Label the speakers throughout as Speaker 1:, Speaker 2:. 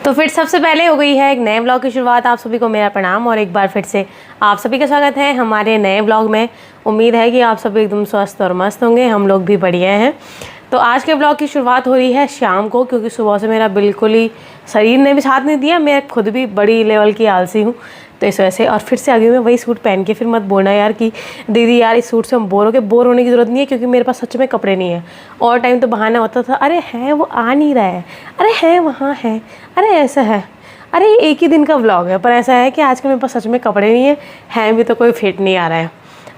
Speaker 1: तो फिर सबसे पहले हो गई है एक नए ब्लॉग की शुरुआत। आप सभी को मेरा प्रणाम और एक बार फिर से आप सभी का स्वागत है हमारे नए ब्लॉग में। उम्मीद है कि आप सभी एकदम स्वस्थ और मस्त होंगे, हम लोग भी बढ़िया हैं। तो आज के ब्लॉग की शुरुआत हो रही है शाम को, क्योंकि सुबह से मेरा बिल्कुल ही शरीर ने भी साथ नहीं दिया। मैं खुद भी बड़ी लेवल की आलसी हूँ, तो इस वजह से। और फिर से आ गई मैं वही सूट पहन के। फिर मत बोलना यार कि दीदी यार इस सूट से हम बोर हो गए। बोर होने की ज़रूरत नहीं है, क्योंकि मेरे पास सच में कपड़े नहीं है। और टाइम तो बहाना होता था, अरे है वो आ नहीं रहा है, अरे है वहाँ है, अरे ऐसा है, अरे ये एक ही दिन का व्लॉग है। पर ऐसा है कि आज के मेरे पास सच में कपड़े नहीं हैं भी तो कोई फिट नहीं आ रहा है।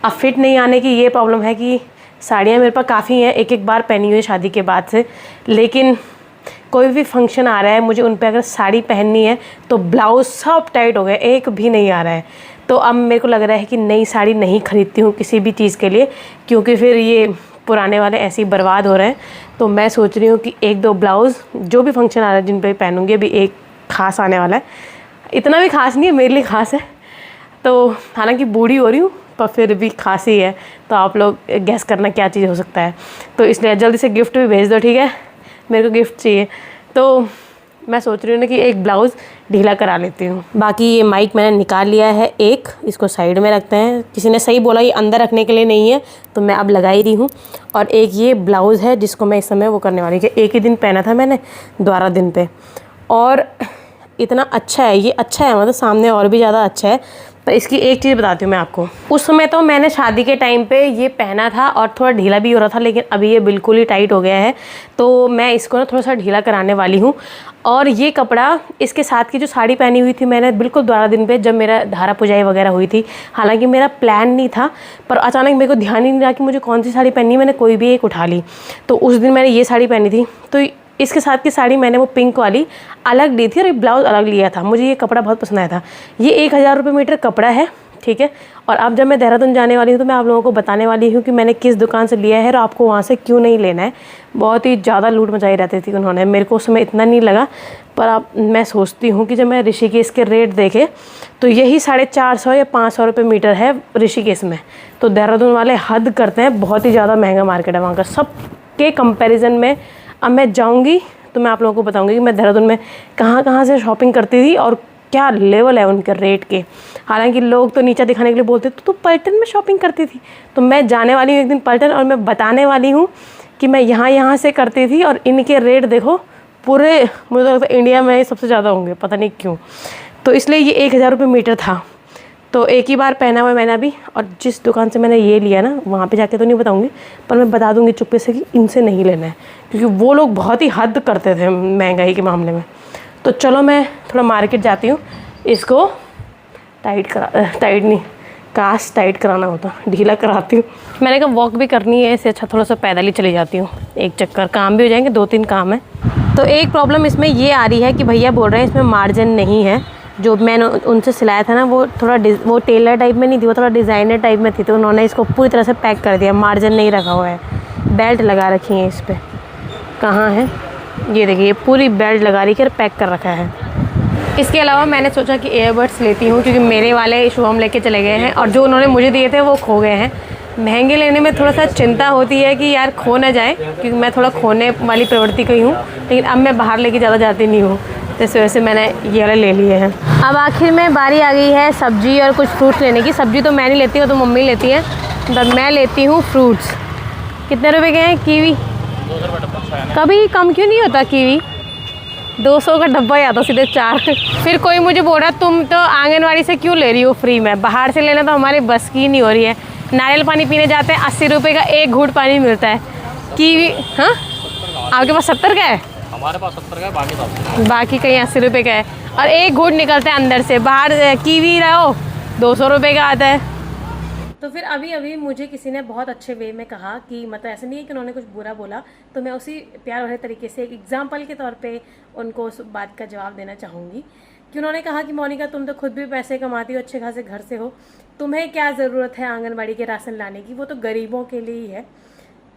Speaker 1: अब फिट नहीं आने की ये प्रॉब्लम है कि साड़ियाँ मेरे पास काफ़ी हैं, एक एक बार पहनी हुई है शादी के बाद से। लेकिन कोई भी फंक्शन आ रहा है, मुझे उन पे अगर साड़ी पहननी है तो ब्लाउज़ सब टाइट हो गए, एक भी नहीं आ रहा है। तो अब मेरे को लग रहा है कि नई साड़ी नहीं खरीदती हूँ किसी भी चीज़ के लिए, क्योंकि फिर ये पुराने वाले ऐसे ही बर्बाद हो रहे हैं। तो मैं सोच रही हूँ कि एक दो ब्लाउज़ जो भी फंक्शन आ रहा है जिन पे पहनूँगी, अभी एक खास आने वाला है। इतना भी खास नहीं है, मेरे लिए खास है। तो हालांकि बूढ़ी हो रही हूँ पर फिर भी खास ही है। तो आप लोग गैस करना क्या चीज़ हो सकता है। तो इसलिए जल्दी से गिफ्ट भी भेज दो, ठीक है, मेरे को गिफ्ट चाहिए। तो मैं सोच रही हूँ ना कि एक ब्लाउज़ ढीला करा लेती हूँ। बाकी ये माइक मैंने निकाल लिया है, एक इसको साइड में रखते हैं। किसी ने सही बोला ये अंदर रखने के लिए नहीं है, तो मैं अब लगा ही रही हूँ। और एक ये ब्लाउज़ है जिसको मैं इस समय वो करने वाली हूँ। एक ही दिन पहना था मैंने, द्वारा दिन पे, और इतना अच्छा है ये, अच्छा है मतलब सामने और भी ज़्यादा अच्छा है। पर इसकी एक चीज़ बताती हूँ मैं आपको। उस समय तो मैंने शादी के टाइम पे ये पहना था और थोड़ा ढीला भी हो रहा था, लेकिन अभी ये बिल्कुल ही टाइट हो गया है। तो मैं इसको ना थोड़ा सा ढीला कराने वाली हूँ। और ये कपड़ा इसके साथ की जो साड़ी पहनी हुई थी मैंने बिल्कुल द्वारा दिन पे, जब मेरा धारा पुजाई वगैरह हुई थी। हालांकि मेरा प्लान नहीं था, पर अचानक मेरे को ध्यान ही नहीं रहा कि मुझे कौन सी साड़ी पहननी है। मैंने कोई भी एक उठा ली। तो उस दिन मैंने ये साड़ी पहनी थी, तो इसके साथ की साड़ी मैंने वो पिंक वाली अलग ली थी और एक ब्लाउज़ अलग लिया था। मुझे ये कपड़ा बहुत पसंद आया था। ये 1000 रुपये मीटर कपड़ा है, ठीक है। और अब जब मैं देहरादून जाने वाली हूँ तो मैं आप लोगों को बताने वाली हूँ कि मैंने किस दुकान से लिया है और आपको वहाँ से क्यों नहीं लेना है। बहुत ही ज़्यादा लूट मचाई रहती थी उन्होंने, मेरे को उस समय इतना नहीं लगा। पर अब मैं सोचती हूँ कि जब मैं ऋषिकेश के रेट देखे तो यही 450 या 500 रुपये मीटर है ऋषिकेश में। तो देहरादून वाले हद करते हैं, बहुत ही ज़्यादा महंगा मार्केट है वहाँ का। सब के कंपेरिजन में अब मैं जाऊँगी तो मैं आप लोगों को बताऊँगी कि मैं देहरादून में कहाँ कहाँ से शॉपिंग करती थी और क्या लेवल है उनके रेट के। हालांकि लोग तो नीचा दिखाने के लिए बोलते तो पलटन में शॉपिंग करती थी। तो मैं जाने वाली हूँ एक दिन पलटन, और मैं बताने वाली हूँ कि मैं यहाँ से करती थी और इनके रेट देखो पूरे, मुझे तो लगता है इंडिया में सबसे ज़्यादा होंगे, पता नहीं क्यों। तो इसलिए ये 1000 रुपये मीटर था। तो एक ही बार पहना हुआ मैंने अभी। और जिस दुकान से मैंने ये लिया ना, वहाँ पे जाके तो नहीं बताऊँगी, पर मैं बता दूँगी चुप्पे से कि इनसे नहीं लेना है, क्योंकि वो लोग बहुत ही हद करते थे महंगाई के मामले में। तो चलो मैं थोड़ा मार्केट जाती हूँ, इसको टाइट नहीं, काश टाइट कराना होता, ढीला कराती हूँ। मैंने कहा वॉक भी करनी है, इससे अच्छा थोड़ा सा पैदल ही चली जाती हूँ, एक चक्कर काम भी हो जाएंगे, 2-3 काम है। तो एक प्रॉब्लम इसमें ये आ रही है कि भैया बोल रहे हैं इसमें मार्जिन नहीं है। जो मैंने उनसे सिलाया था ना, वो थोड़ा वो टेलर टाइप में नहीं थी, वो थोड़ा डिज़ाइनर टाइप में थी। तो उन्होंने इसको पूरी तरह से पैक कर दिया, मार्जिन नहीं रखा हुआ है। बेल्ट लगा रखी है इस पर, कहाँ है ये देखिए, पूरी बेल्ट लगा रही है, पैक कर रखा है। इसके अलावा मैंने सोचा कि ईयरबड्स लेती हूँ, क्योंकि मेरे वाले शुभम लेके चले गए हैं और जो उन्होंने मुझे दिए थे वो खो गए हैं। महंगे लेने में थोड़ा सा चिंता होती है कि यार खो ना जाए, क्योंकि मैं थोड़ा खोने वाली प्रवृत्ति की हूँ। लेकिन अब मैं बाहर लेके ज़्यादा जाती नहीं हूँ, तो इस वजह से मैंने ये वाले ले लिए हैं। अब आखिर में बारी आ गई है सब्जी और कुछ फ्रूट्स लेने की। सब्जी तो मैं नहीं लेती हूँ, तो मम्मी लेती है, पर मैं लेती हूँ फ्रूट्स। कितने रुपए के हैं कीवी? कभी कम क्यों नहीं होता कीवी? 200 का डब्बा ही आता सीधे 4। फिर कोई मुझे बोल रहा तुम तो आंगनवाड़ी से क्यों ले रही हो फ्री में, बाहर से लेना तो हमारे बस की नहीं हो रही है। नारियल पानी पीने जाते हैं, 80 रुपये का एक घूंट पानी मिलता है। कीवी, हाँ आपके पास 70 का है?
Speaker 2: हमारे पास 70 का है,
Speaker 1: बाकी कहीं 80 रुपये का है। और एक घूंट निकलता है अंदर से, बाहर कीवी रहो 200 रुपये का आता है। तो फिर अभी मुझे किसी ने बहुत अच्छे वे में कहा कि मतलब ऐसा नहीं है कि उन्होंने कुछ बुरा बोला, तो मैं उसी प्यार भरे तरीके से एक एग्जाम्पल के तौर पे उनको उस बात का जवाब देना चाहूँगी। कि उन्होंने कहा कि मोनिका तुम तो खुद भी पैसे कमाती हो, अच्छे खासे घर से हो, तुम्हें क्या ज़रूरत है आंगनबाड़ी के राशन लाने की, वो तो गरीबों के लिए ही है।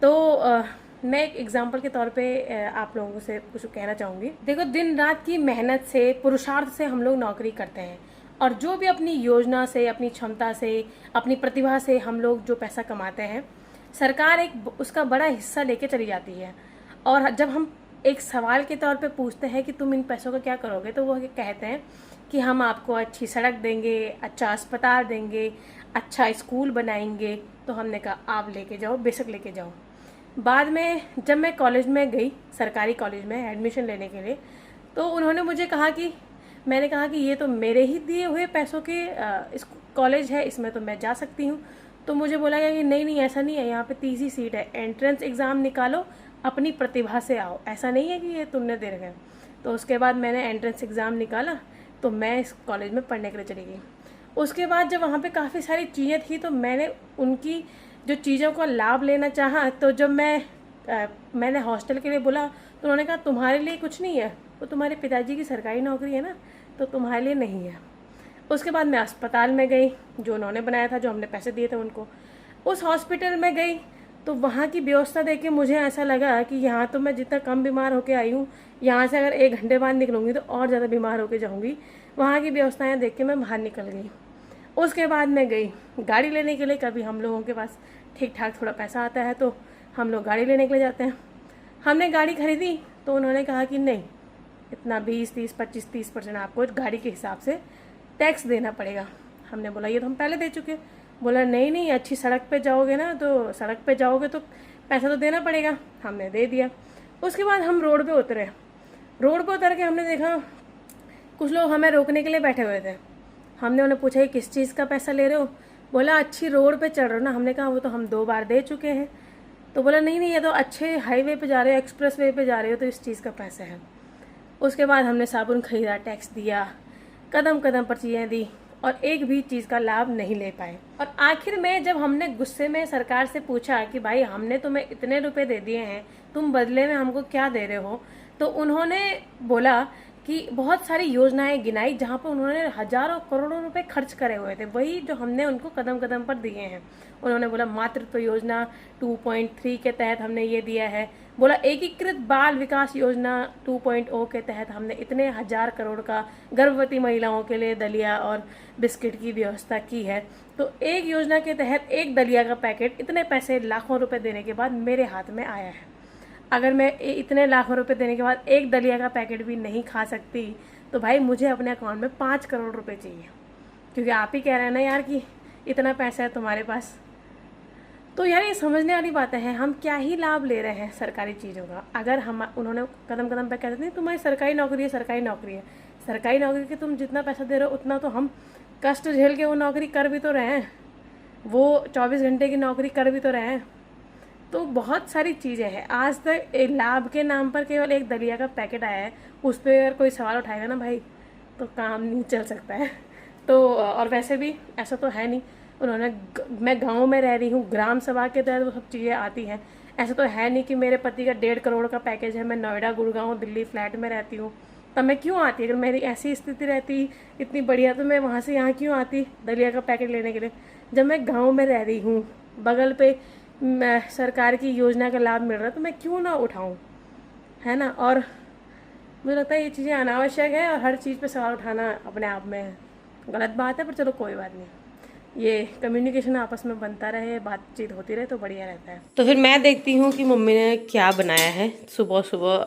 Speaker 1: तो मैं एक एग्जाम्पल के तौर पे आप लोगों से कुछ कहना चाहूँगी। देखो, दिन रात की मेहनत से, पुरुषार्थ से हम लोग नौकरी करते हैं, और जो भी अपनी योजना से, अपनी क्षमता से, अपनी प्रतिभा से हम लोग जो पैसा कमाते हैं, सरकार एक उसका बड़ा हिस्सा लेके चली जाती है। और जब हम एक सवाल के तौर पे पूछते हैं कि तुम इन पैसों का क्या करोगे, तो वो कहते हैं कि हम आपको अच्छी सड़क देंगे, अच्छा अस्पताल देंगे, अच्छा स्कूल बनाएंगे। तो हमने कहा आप लेके जाओ, बेशक लेके जाओ। बाद में जब मैं कॉलेज में गई, सरकारी कॉलेज में एडमिशन लेने के लिए, तो उन्होंने मुझे कहा कि, मैंने कहा कि ये तो मेरे ही दिए हुए पैसों के इस कॉलेज है, इसमें तो मैं जा सकती हूँ। तो मुझे बोला गया कि नहीं नहीं, ऐसा नहीं है, यहाँ पे 30 ही सीट है, एंट्रेंस एग्ज़ाम निकालो, अपनी प्रतिभा से आओ, ऐसा नहीं है कि ये तुमने दे रखा है। तो उसके बाद मैंने एंट्रेंस एग्ज़ाम निकाला, तो मैं इस कॉलेज में पढ़ने के लिए चली गई। उसके बाद जब वहाँ पे काफ़ी सारी चीज़ें थी, तो मैंने उनकी जो चीज़ों का लाभ लेना चाहा। तो जब मैंने हॉस्टल के लिए बोला, तो उन्होंने कहा तुम्हारे लिए कुछ नहीं है, वो तुम्हारे पिताजी की सरकारी नौकरी है ना, तो तुम्हारे लिए नहीं है। उसके बाद मैं अस्पताल में गई, जो उन्होंने बनाया था, जो हमने पैसे दिए थे उनको। उस हॉस्पिटल में गई, तो वहाँ की व्यवस्था देख के मुझे ऐसा लगा कि यहाँ तो मैं जितना कम बीमार होके आई हूँ, यहाँ से अगर 1 घंटे बाद निकलूँगी तो और ज़्यादा बीमार होके जाऊँगी। वहाँ की व्यवस्थाएं देख के मैं बाहर निकल गई। उसके बाद मैं गई गाड़ी लेने के लिए। कभी हम लोगों के पास ठीक ठाक थोड़ा पैसा आता है तो हम लोग गाड़ी लेने के लिए जाते हैं। हमने गाड़ी खरीदी, तो उन्होंने कहा कि नहीं, इतना 20, 30, 25, 30% आपको गाड़ी के हिसाब से टैक्स देना पड़ेगा। हमने बोला ये तो हम पहले दे चुके। बोला नहीं नहीं, अच्छी सड़क पे जाओगे ना, तो सड़क पे जाओगे तो पैसा तो देना पड़ेगा। हमने दे दिया। उसके बाद हम रोड पे उतरे। रोड पे उतर के हमने देखा कुछ लोग हमें रोकने के लिए बैठे हुए थे। हमने उन्हें पूछा कि किस चीज़ का पैसा ले रहे हो। बोला अच्छी रोड पे चढ़ रहे हो ना। हमने कहा वो तो हम 2 बार दे चुके हैं। तो बोला नहीं नहीं, ये तो अच्छे हाईवे पे जा रहे हो, एक्सप्रेस वे पे जा रहे हो, तो इस चीज़ का पैसा है। उसके बाद हमने साबुन खरीदा, टैक्स दिया, कदम कदम पर चीज़ें दी, और एक भी चीज़ का लाभ नहीं ले पाए। और आखिर में जब हमने गुस्से में सरकार से पूछा कि भाई हमने तुम्हें इतने रुपए दे दिए हैं, तुम बदले में हमको क्या दे रहे हो, तो उन्होंने बोला कि बहुत सारी योजनाएं गिनाई जहां पर उन्होंने हजारों करोड़ों रुपए खर्च करे हुए थे, वही जो हमने उनको कदम कदम पर दिए हैं। उन्होंने बोला मातृत्व योजना 2.3 के तहत हमने ये दिया है। बोला एकीकृत बाल विकास योजना 2.0 के तहत हमने इतने 1000 करोड़ का गर्भवती महिलाओं के लिए दलिया और बिस्किट की व्यवस्था की है। तो एक योजना के तहत एक दलिया का पैकेट इतने पैसे, लाखों रुपए देने के बाद मेरे हाथ में आया है। अगर मैं इतने लाखों रुपए देने के बाद एक दलिया का पैकेट भी नहीं खा सकती, तो भाई मुझे अपने अकाउंट में 5 करोड़ रुपए चाहिए, क्योंकि आप ही कह रहे हैं ना यार कि इतना पैसा है तुम्हारे पास। तो यार ये समझने वाली बातें हैं, हम क्या ही लाभ ले रहे हैं सरकारी चीज़ों का। अगर हम उन्होंने कदम कदम पे कहते नहीं तुम्हारी सरकारी नौकरी है, सरकारी नौकरी है, सरकारी नौकरी के तुम जितना पैसा दे रहे हो उतना तो हम कष्ट झेल के वो नौकरी कर भी तो रहे हैं, वो 24 घंटे की नौकरी कर भी तो रहे हैं। तो बहुत सारी चीज़ें हैं। आज तक एक लाभ के नाम पर केवल एक दलिया का पैकेट आया है, उस पर अगर कोई सवाल उठाएगा ना भाई, तो काम नहीं चल सकता है। तो और वैसे भी ऐसा तो है नहीं, उन्होंने मैं गांव में रह रही हूँ, ग्राम सभा के तहत वो सब चीज़ें आती हैं। ऐसा तो है नहीं कि मेरे पति का 1.5 करोड़ का पैकेज है, मैं नोएडा, गुड़गांव, दिल्ली फ्लैट में रहती हूँ, तब मैं क्यों आती? अगर मेरी ऐसी स्थिति रहती इतनी बढ़िया, तो मैं वहाँ से यहाँ क्यों आती दलिया का पैकेट लेने के लिए? जब मैं गाँव में रह रही हूँ, बगल पे सरकार की योजना का लाभ मिल रहा है, तो मैं क्यों ना उठाऊं, है ना। और मुझे लगता है ये चीज़ें अनावश्यक है, और हर चीज़ पे सवाल उठाना अपने आप में गलत बात है। पर चलो कोई बात नहीं, ये कम्युनिकेशन आपस में बनता रहे, बातचीत होती रहे तो बढ़िया रहता है। तो फिर मैं देखती हूँ कि मम्मी ने क्या बनाया है सुबह सुबह।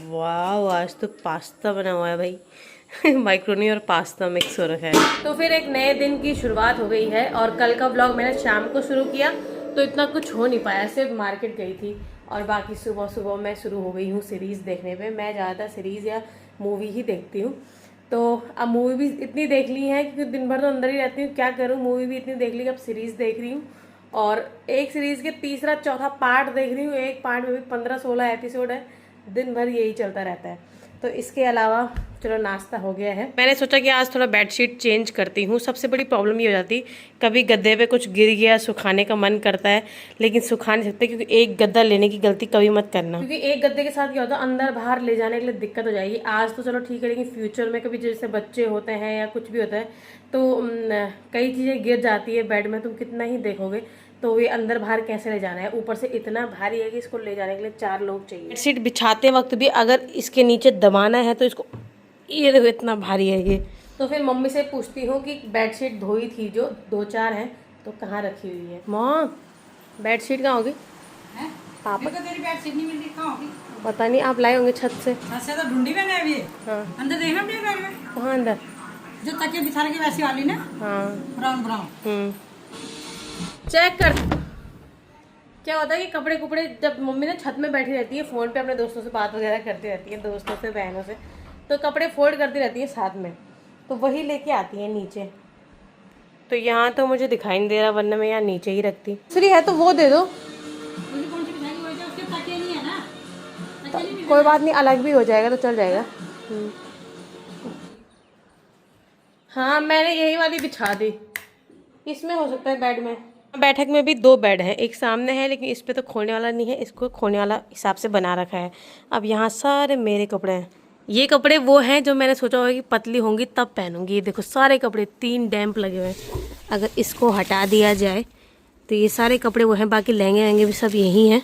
Speaker 1: वाह, आज तो पास्ता बना हुआ है भाई। माइक्रोनी और पास्ता मिक्स हो रखा है। तो फिर एक नए दिन की शुरुआत हो गई है, और कल का व्लॉग मैंने शाम को शुरू किया तो इतना कुछ हो नहीं पाया, सिर्फ मार्केट गई थी, और बाकी सुबह सुबह मैं शुरू हो गई हूँ सीरीज़ देखने पे। मैं ज़्यादातर सीरीज़ या मूवी ही देखती हूँ। तो अब मूवी भी इतनी देख ली है क्योंकि दिन भर तो अंदर ही रहती हूँ, क्या करूँ, मूवी भी इतनी देख ली, अब सीरीज़ देख रही हूँ, और एक सीरीज़ के तीसरा चौथा पार्ट देख रही हूँ। एक पार्ट में भी 15-16 एपिसोड है, दिन भर यही चलता रहता है। तो इसके अलावा चलो नाश्ता हो गया है। मैंने सोचा कि आज थोड़ा बेडशीट चेंज करती हूँ। सबसे बड़ी प्रॉब्लम ये हो जाती, कभी गद्दे पे कुछ गिर गया, सुखाने का मन करता है लेकिन सुखा नहीं सकते, क्योंकि एक गद्दा लेने की गलती कभी मत करना, क्योंकि एक गद्दे के साथ क्या होता है, अंदर बाहर ले जाने के लिए दिक्कत हो जाएगी। आज तो चलो ठीक है, लेकिन फ्यूचर में कभी जैसे बच्चे होते हैं या कुछ भी होता है, तो कई चीज़ें गिर जाती है बेड में, तुम कितना ही देखोगे, तो ये अंदर बाहर कैसे ले जाना है। ऊपर से इतना भारी है कि इसको ले जाने के लिए 4 लोग चाहिए। बेडशीट बिछाते वक्त भी अगर इसके नीचे दबाना है तो इसको, ये देखो इतना भारी है ये। तो फिर मम्मी से पूछती हूँ कि बेडशीट धोई थी जो 2-4 हैं, तो कहाँ रखी हुई है। माँ बेडशीट कहाँ होगी? पापा
Speaker 3: तेरी बेडशीट नहीं मिल रही, कहाँ होगी?
Speaker 1: पता नहीं, आप लाए होंगे छत से।
Speaker 3: छत से तो ढूंढी मैंने अभी।
Speaker 1: हाँ।
Speaker 3: अंदर देखना अपने घर में
Speaker 1: कहाँ अंदर?
Speaker 3: जो तकिया बिछा के वैसी वाली ना,
Speaker 1: हाँ।
Speaker 3: Brown brown.
Speaker 1: चेक कर। क्या होता है कि कपड़े कुपड़े जब मम्मी ना छत में बैठी रहती है, फ़ोन पे अपने दोस्तों से बात वगैरह करती रहती है, दोस्तों से बहनों से, तो कपड़े फोल्ड करती रहती है साथ में, तो वही लेके आती है नीचे। तो यहाँ तो मुझे दिखाई नहीं दे रहा, वरना मैं यहाँ नीचे ही रखती। दूसरी है तो वो दे दो।
Speaker 3: मुझे कौन सी बिछाई हुई है, उसके तकिया नहीं है ना, तकिया नहीं
Speaker 1: कोई बात नहीं, अलग भी हो जाएगा तो चल जाएगा। हाँ, मैंने यही वाली बिछा दी। इसमें हो सकता है बेड में। बैठक में भी 2 बेड हैं, एक सामने है लेकिन इस पे तो खोलने वाला नहीं है, इसको खोलने वाला हिसाब से बना रखा है। अब यहाँ सारे मेरे कपड़े हैं। ये कपड़े वो हैं जो मैंने सोचा होगा कि पतली होंगी तब पहनूंगी। ये देखो सारे कपड़े 3 डैम्प लगे हुए हैं। अगर इसको हटा दिया जाए तो ये सारे कपड़े वो हैं, बाकी लहंगे वहंगे भी सब यही हैं।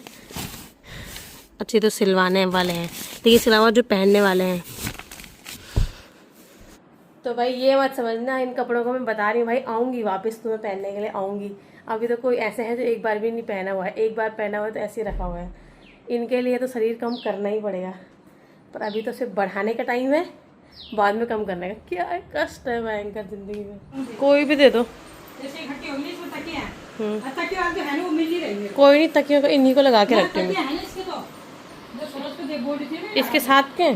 Speaker 1: अच्छे तो सिलवाने वाले हैं, लेकिन सिलावा जो पहनने वाले हैं। तो भाई ये मत समझना, इन कपड़ों को मैं बता रही हूँ भाई, आऊँगी वापस तुम्हें पहनने के लिए आऊँगी। अभी तो कोई ऐसे हैं जो एक बार भी नहीं पहना हुआ है, एक बार पहना हुआ है तो ऐसे ही रखा हुआ है। इनके लिए तो शरीर कम करना ही पड़ेगा, पर अभी तो सिर्फ बढ़ाने का टाइम है, बाद में कम करने का। क्या कष्ट है भयंकर जिंदगी में। कोई भी दे दो।
Speaker 3: जैसे इकट्ठी होगी इसमें तकिया है, तकिया जो है ना वो मिल ही रही है।
Speaker 1: कोई नहीं, तकियों को इन्हीं को लगा के रखते हैं।
Speaker 3: तकिया है ना इसके, तो जो सूरज पे देख बोर्ड थी ना
Speaker 1: इसके साथ के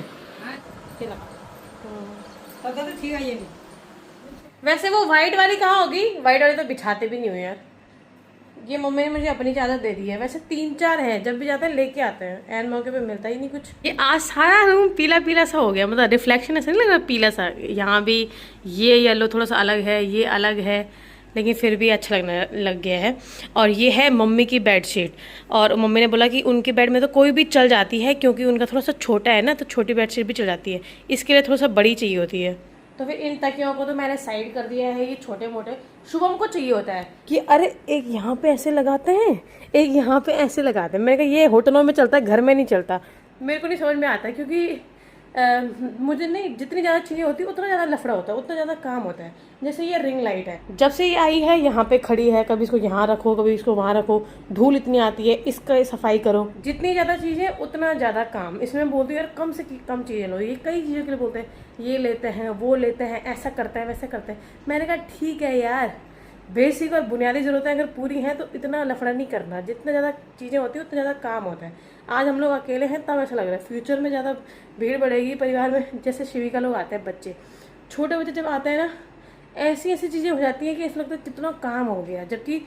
Speaker 3: पता तो ठीक है ये भी।
Speaker 1: वैसे वो वाइट वाली कहाँ होगी? वाइट वाली तो बिछाते भी नहीं हुए यार। ये मम्मी ने मुझे अपनी चादर दे दी है। वैसे 3-4 हैं, जब भी जाते हैं लेके आते हैं, एन मौके पे मिलता ही नहीं कुछ। ये आज सारा रूम पीला पीला सा हो गया, मतलब रिफ्लेक्शन ऐसा नहीं लग रहा पीला सा। यहाँ भी ये येलो थोड़ा सा अलग है, ये अलग है, लेकिन फिर भी अच्छा लगने लग गया है। और ये है मम्मी की बेडशीट, और मम्मी ने बोला कि उनके बेड में तो कोई भी चल जाती है, क्योंकि उनका थोड़ा सा छोटा है ना, तो छोटी बेडशीट भी चल जाती है, इसके लिए थोड़ा सा बड़ी चाहिए होती है। तो फिर इन तकियों को तो मैंने साइड कर दिया है। ये छोटे मोटे शुभम को चाहिए होता है कि अरे एक यहाँ पे ऐसे लगाते हैं, एक यहाँ पे ऐसे लगाते हैं। मैंने कहा ये होटलों में चलता है, घर में नहीं चलता। मेरे को नहीं समझ में आता, क्योंकि मुझे नहीं, जितनी ज़्यादा चीज़ें होती है उतना ज़्यादा लफड़ा होता है, उतना ज़्यादा काम होता है। जैसे ये रिंग लाइट है, जब से ये आई है यहाँ पे खड़ी है, कभी इसको यहाँ रखो, कभी इसको वहाँ रखो, धूल इतनी आती है, इसका सफाई करो। जितनी ज़्यादा चीज़ें उतना ज़्यादा काम। इसमें बोलती है यार कम से कम चीज़ें लो। ये कई चीज़ों के लिए बोलते हैं, ये लेते हैं, वो लेते हैं, ऐसा करते हैं, वैसा करते हैं। मैंने कहा ठीक है यार, बेसिक और बुनियादी ज़रूरतें अगर पूरी हैं तो इतना लफड़ा नहीं करना। जितना ज़्यादा चीज़ें होती है उतना ज़्यादा काम होता है। आज हम लोग अकेले हैं तब ऐसा लग रहा है, फ्यूचर में ज़्यादा भीड़ बढ़ेगी परिवार में। जैसे शिविका लोग आते हैं, बच्चे, छोटे बच्चे जब आते हैं ना, ऐसी ऐसी चीज़ें हो जाती हैं कि ऐसा लगता है कितना काम हो गया, जबकि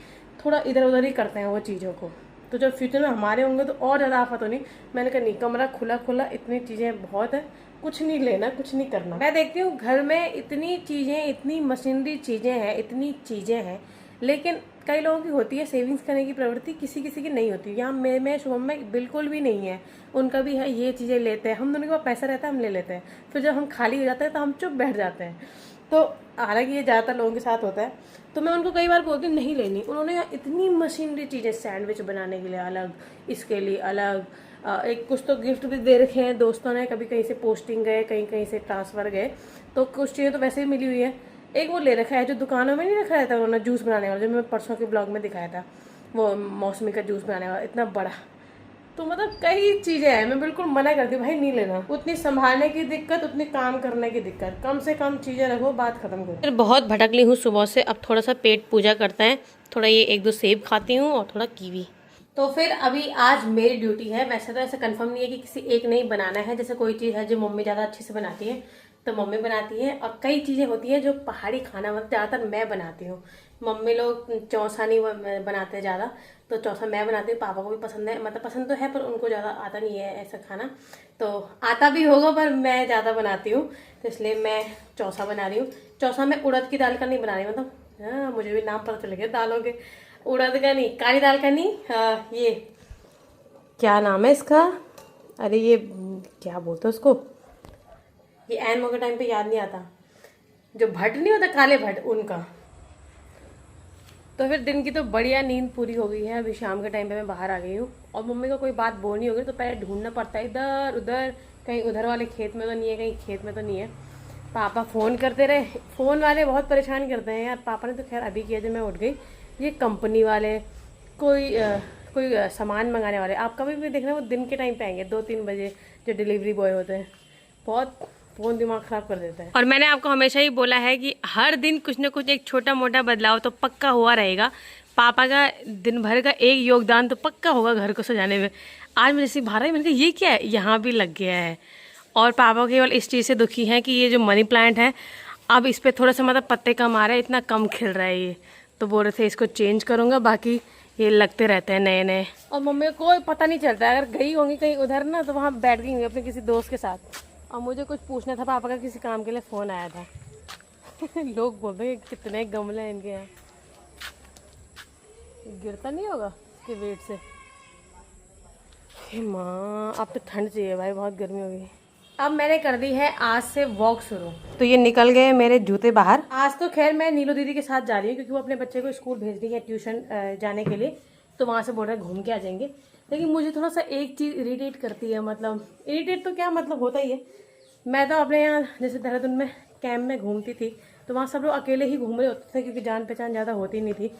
Speaker 1: थोड़ा इधर उधर ही करते हैं वो चीज़ों को। तो जब फ्यूचर में हमारे होंगे तो और ज़्यादा आफत होनी। मैंने कहा नहीं, कमरा खुला खुला, इतनी चीज़ें बहुत है, कुछ नहीं लेना, कुछ नहीं करना। मैं देखती हूँ घर में इतनी चीज़ें, इतनी मशीनरी चीज़ें हैं, इतनी चीज़ें हैं, लेकिन कई लोगों की होती है सेविंग्स करने की प्रवृत्ति, किसी किसी की नहीं होती। यहाँ मैं शुभम में बिल्कुल भी नहीं है। उनका भी है, ये चीज़ें लेते हैं, हम दोनों के पास पैसा रहता है, हम ले लेते हैं। फिर जब हम खाली हो जाते हैं तो हम चुप बैठ जाते हैं। तो हालांकि ये ज़्यादातर लोगों के साथ होता है। तो मैं उनको कई बार बोलती हूँ नहीं लेनी। उन्होंने यहाँ इतनी मशीनरी चीज़ें, सैंडविच बनाने के लिए अलग, इसके लिए अलग, एक कुछ तो गिफ्ट भी दे रखे हैं दोस्तों ने, कभी कहीं से पोस्टिंग गए, कहीं कहीं से ट्रांसफ़र गए, तो कुछ चीज़ें तो वैसे ही मिली हुई है। एक वो ले रखा है जो दुकानों में नहीं रखा रहता उन्होंने, जूस बनाने वाला, जो मैं परसों के ब्लॉग में दिखाया था, वो मौसमी का जूस बनाने वाला, इतना बड़ा। तो मतलब कई चीज़ें हैं, मैं बिल्कुल मना करती हूँ भाई नहीं लेना। उतनी संभालने की दिक्कत, उतनी काम करने की दिक्कत, कम से कम चीज़ें रखो, बात खत्म करो। फिर बहुत भटक ली हूँ सुबह से, अब थोड़ा सा पेट पूजा करते हैं। थोड़ा ये 1-2 सेब खाती हूँ और थोड़ा कीवी। तो फिर अभी आज मेरी ड्यूटी है। वैसे तो ऐसा कंफर्म नहीं है कि किसी एक नहीं बनाना है। जैसे कोई चीज़ है जो मम्मी ज़्यादा अच्छे से बनाती है तो मम्मी बनाती है, और कई चीज़ें होती हैं जो पहाड़ी खाना मतलब ज़्यादातर मैं बनाती हूँ। मम्मी लोग चौसा नहीं बनाते हैं ज़्यादा, तो चौसा मैं बनाती हूँ। पापा को भी पसंद है, मतलब पसंद तो है, पर उनको ज़्यादा आता नहीं है ऐसा खाना। तो आता भी होगा पर मैं ज़्यादा बनाती हूँ, तो इसलिए मैं चौसा बना रही हूँ। चौसा मैं उड़द की दाल का नहीं बना रही, मतलब हाँ मुझे भी नाम पता चल गया दालों के। उड़द का नहीं, काली दाल का नहीं, ये क्या नाम है इसका, अरे ये क्या बोलते हैं उसको, ये एन मौके टाइम पे याद नहीं आता, जो भट्ट नहीं होता काले भट्ट, उनका। तो फिर दिन की तो बढ़िया नींद पूरी हो गई है। अभी शाम के टाइम पे मैं बाहर आ गई हूँ, और मम्मी को कोई बात बोलनी होगी तो पहले ढूंढना पड़ता है इधर उधर, कहीं उधर वाले खेत में तो नहीं है, कहीं खेत में तो नहीं है। पापा फ़ोन करते रहे, फ़ोन वाले बहुत परेशान करते हैं यार। पापा ने तो खैर अभी किया जब मैं उठ गई। ये कंपनी वाले, कोई कोई सामान मंगाने वाले, आप कभी भी देखना वो दिन के टाइम पे आएंगे 2-3 बजे, जो डिलीवरी बॉय होते हैं, बहुत फ़ोन दिमाग ख़राब कर देता है। और मैंने आपको हमेशा ही बोला है कि हर दिन कुछ ना कुछ एक छोटा मोटा बदलाव तो पक्का हुआ रहेगा। पापा का दिन भर का एक योगदान तो पक्का होगा घर को सजाने में। आज मैं जैसे बाहर आई, मैंने कहा ये क्या है, यहाँ भी लग गया है। और पापा केवल इस चीज़ से दुखी हैं कि ये जो मनी प्लांट है, अब इस पर थोड़ा सा मतलब पत्ते कम आ रहे हैं, इतना कम खिल रहा है ये, तो बोल रहे थे इसको चेंज करूँगा, बाकी ये लगते रहते हैं नए नए। और मम्मी को कोई पता नहीं चलता है, अगर गई होंगी कहीं उधर ना तो वहाँ बैठ गई होंगी अपने किसी दोस्त के साथ। और मुझे कुछ पूछना था, पापा का किसी काम के लिए फ़ोन आया था। लोग बोल रहे हैं कितने गमले हैं इनके यहाँ, गिरता नहीं होगा इसके वेट से। हे माँ, अब तो ठंड चाहिए भाई, बहुत गर्मी हो गई। अब मैंने कर दी है आज से वॉक शुरू। तो ये निकल गए मेरे जूते बाहर। आज तो खैर मैं नीलू दीदी के साथ जा रही हूँ, क्योंकि वो अपने बच्चे को स्कूल भेज रही है ट्यूशन जाने के लिए, तो वहाँ से बोल रहे घूम के आ जाएंगे। लेकिन मुझे थोड़ा सा एक चीज़ इरिटेट करती है, मतलब इरिटेट तो क्या मतलब होता ही है। मैं तो अपने यहाँ जैसे देहरादून में कैंप में घूमती थी, तो वहाँ सब लोग अकेले ही घूम रहे होते थे, क्योंकि जान पहचान ज़्यादा होती नहीं थी।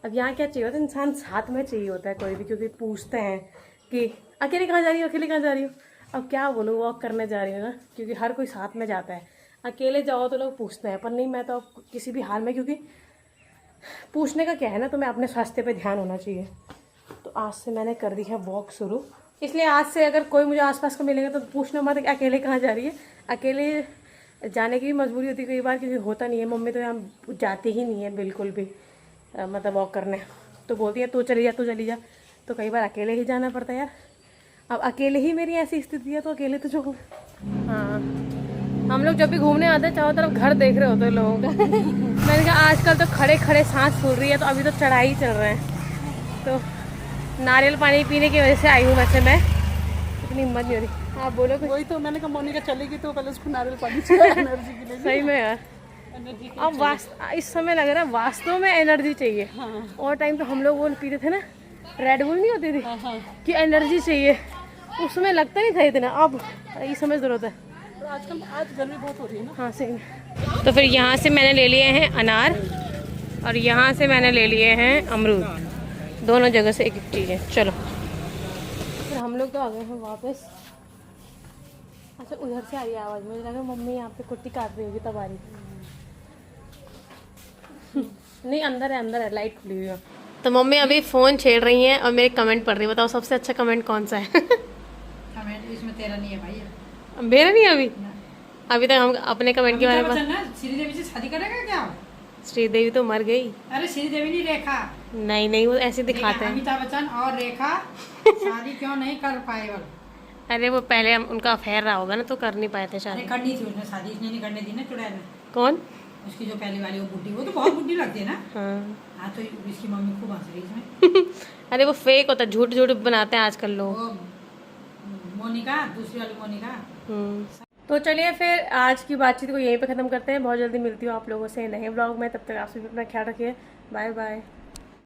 Speaker 1: अब यहाँ क्या चाहिए होता है, इंसान साथ में चाहिए होता है कोई भी, क्योंकि पूछते हैं कि अकेले कहाँ जा रही हो, अकेले कहाँ जा रही हो। अब क्या बोलूँ, वॉक करने जा रही हूँ ना, क्योंकि हर कोई साथ में जाता है। अकेले जाओ तो लोग पूछते हैं, पर नहीं, मैं तो अब किसी भी हाल में, क्योंकि पूछने का क्या है ना, तो मैं अपने स्वास्थ्य पे ध्यान होना चाहिए। तो आज से मैंने कर दी है वॉक शुरू, इसलिए आज से अगर कोई मुझे आसपास का मिलेगा तो पूछना मत कि अकेले कहाँ जा रही है। अकेले जाने की भी मजबूरी होती है कई बार, क्योंकि होता नहीं है, मम्मी तो यहाँ जाती ही नहीं है बिल्कुल भी, मतलब वॉक करने। तो बोलती है तू चली जा, तू चली जा, तो कई बार अकेले ही जाना पड़ता है यार। अब अकेले ही मेरी ऐसी स्थिति है, तो अकेले तो जो। हाँ, हम लोग जब भी घूमने आते हैं चारों तरफ घर देख रहे होते हैं लोगों का। मैंने कहा आजकल तो खड़े खड़े सांस फूल रही है, तो अभी तो चढ़ाई चल रहे हैं। तो नारियल पानी पीने की वजह से आई हूँ वैसे मैं, इतनी हिम्मत नहीं हो रही। आप बोलो कुछ।
Speaker 3: वही तो मैंने कहा मोनिका चलेगी तो पहले उसको नारियल पानी चाहिए एनर्जी के लिए।
Speaker 1: सही में यार, अब इस समय लग रहा है वास्तव में एनर्जी चाहिए।
Speaker 3: हाँ।
Speaker 1: और टाइम तो हम लोग वो पीते थे ना, रेड बुल नहीं होती थी,
Speaker 3: हाँ।
Speaker 1: कि एनर्जी चाहिए, उसमें लगता नहीं था इतना, अब इस समय ज़रूरत है।
Speaker 3: और आजकल आज गर्मी बहुत हो रही है ना।
Speaker 1: हाँ सही। तो फिर यहाँ से मैंने ले लिए हैं अनार, और यहाँ से मैंने ले लिए हैं अमरूद, दोनों जगह से एक एक चीज़ है। चलो फिर हम लोग तो आ गए हैं वापस। अच्छा, उधर से आ रही है आवाज़, मुझे लगा मम्मी यहाँ पे कुट्टी काट रही होगी तब आ रही। नहीं, अंदर है, लाइट खुली हुई है। तो मम्मी अभी फ़ोन छेड़ रही हैं और मेरे कमेंट पढ़ रही है। बताओ सबसे अच्छा कमेंट कौन सा है?
Speaker 3: कमेंट इसमें तेरा नहीं है भाई।
Speaker 1: मेरा नहीं है अभी तक हम अपने कमेंट के बारे में।
Speaker 3: श्रीदेवी से शादी करेगा क्या?
Speaker 1: श्रीदेवी तो मर गई।
Speaker 3: अरे श्रीदेवी नहीं, रेखा।
Speaker 1: नहीं, वो ऐसे दिखाते हैं।
Speaker 3: अमिताभ बच्चन और रेखा शादी क्यों नहीं कर पाए?
Speaker 1: अरे वो पहले उनका अफेयर रहा होगा ना, तो कर नहीं पाए थे शादी।
Speaker 3: करनी थी उसने शादी, इसने नहीं करने दी ना चुड़ैल में।
Speaker 1: कौन?
Speaker 3: उसकी जो पहली वाली वो बुड्ढी, वो तो बहुत बुड्ढी लगती है ना।
Speaker 1: हाँ।
Speaker 3: हाँ, तो इसकी मम्मी खूब हंस रही इसमें।
Speaker 1: अरे वो फेक होता है, झूठ झूठ बनाते हैं आजकल लोग।
Speaker 3: वो मोनिका, दूसरी वाली मोनिका।
Speaker 1: तो चलिए फिर आज की बातचीत को यहीं पे ख़त्म करते हैं। बहुत जल्दी मिलती हूँ आप लोगों से नए ब्लॉग में, तब तक आप सभी अपना ख्याल रखिए। Bye bye.